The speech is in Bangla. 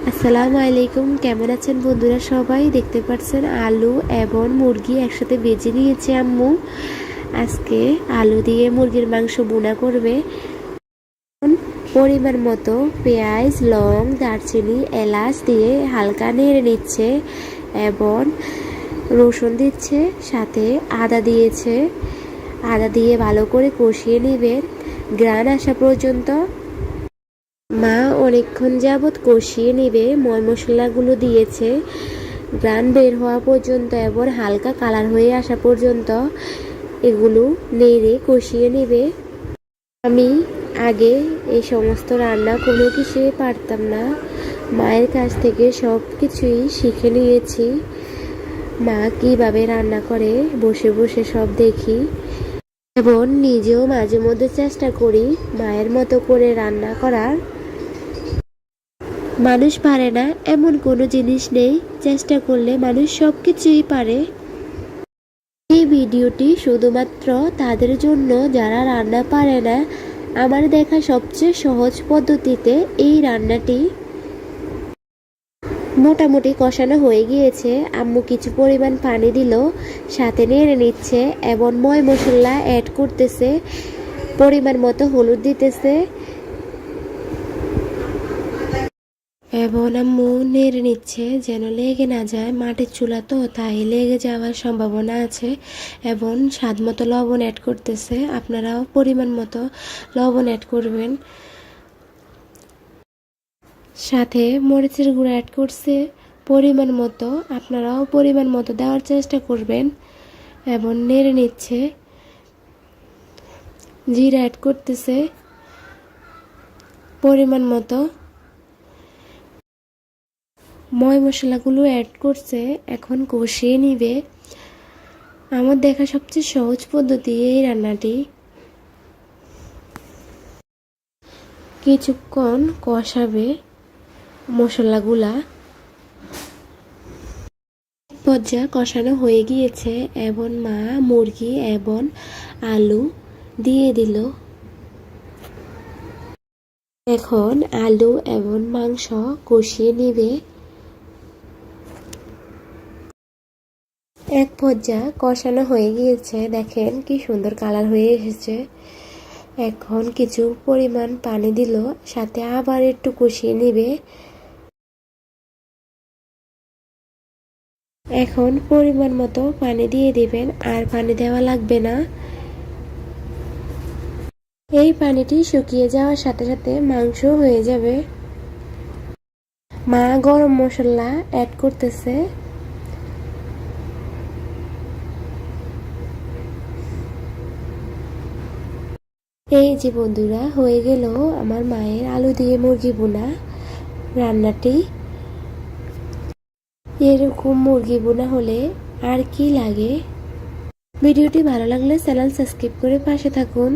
আসসালামু আলাইকুম। কেমন আছেন বন্ধুরা? সবাই দেখতে পাচ্ছেন আলু এবং মুরগি একসাথে ভেজে নিয়েছে আম্মু। আজকে আলু দিয়ে মুরগির মাংস ভুনা করবে। পরিমাণ মতো পেঁয়াজ, লং, দারচিনি, এলাচ দিয়ে হালকা নেড়ে নিচ্ছে এবং রসুন দিচ্ছে, সাথে আদা দিয়েছে। আদা দিয়ে ভালো করে কষিয়ে নেবেন ঘ্রাণ আসা পর্যন্ত। মা অনেকক্ষণ যাবৎ কষিয়ে নেবে, মশলাগুলো দিয়েছে ঘ্রাণ বের হওয়া পর্যন্ত এবং হালকা কালার হয়ে আসা পর্যন্ত এগুলো নেড়ে কষিয়ে নেবে। আমি আগে এই সমস্ত রান্না কোনো কিছুই পারতাম না, মায়ের কাছ থেকে সব কিছুই শিখে নিয়েছি। মা কিভাবে রান্না করে বসে বসে সব দেখি এবং নিজেও মাঝে মধ্যে চেষ্টা করি মায়ের মতো করে রান্না করার। মানুষ পারে না এমন কোনো জিনিস নেই, চেষ্টা করলে মানুষ সব কিছুই পারে। এই ভিডিওটি শুধুমাত্র তাদের জন্য যারা রান্না পারে না। আমার দেখা সবচেয়ে সহজ পদ্ধতিতে এই রান্নাটি মোটামুটি কষানো হয়ে গিয়েছে। আম্মু কিছু পরিমাণ পানি দিল, সাথে নেড়ে নিচ্ছে এবং মশলা অ্যাড করতেছে, পরিমাণ মতো হলুদ দিতেছে এবং আম্মু নেড়ে নিচ্ছে যেন লেগে না যায়। মাটির চুলা তো, তাই লেগে যাওয়ার সম্ভাবনা আছে। এবং স্বাদ মতো লবণ অ্যাড করতেছে, আপনারাও পরিমাণ মতো লবণ অ্যাড করবেন। সাথে মরিচের গুঁড়া অ্যাড করছে পরিমাণ মতো, আপনারাও পরিমাণ মতো দেওয়ার চেষ্টা করবেন এবং নেড়ে নিচ্ছে। জিরা অ্যাড করতেছে পরিমাণ মতো, মশলাগুলো অ্যাড করছে, এখন কষিয়ে নিবে। আমার দেখা সবচেয়ে সহজ পদ্ধতি এই রান্নাটি। কিছুক্ষণ কষাবে মশলাগুলা। পর্যায়ে কষানো হয়ে গিয়েছে এবং মা মুরগি এবং আলু দিয়ে দিল। এখন আলু এবং মাংস কষিয়ে নিবে। এক পর্যায়ে কষানো হয়ে গিয়েছে, দেখেন কি সুন্দর কালার হয়ে এসেছে। এখন কিছু পরিমাণ পানি দিল, সাথে আবার একটু কষিয়ে নিবে। এখন পরিমাণ মতো পানি দিয়ে দিবেন, আর পানি দেওয়া লাগবে না। এই পানিটি শুকিয়ে যাওয়ার সাথে সাথে মাংস হয়ে যাবে। মা গরম মশলা অ্যাড করতেছে। এই যে বন্ধুরা, হয়ে গেল আমার মায়ের আলু দিয়ে মুরগি ভুনা রান্নাটি। এরকম মুরগি ভুনা হলে আর কি লাগে। ভিডিওটি ভালো লাগলে চ্যানেল সাবস্ক্রাইব করে পাশে থাকুন।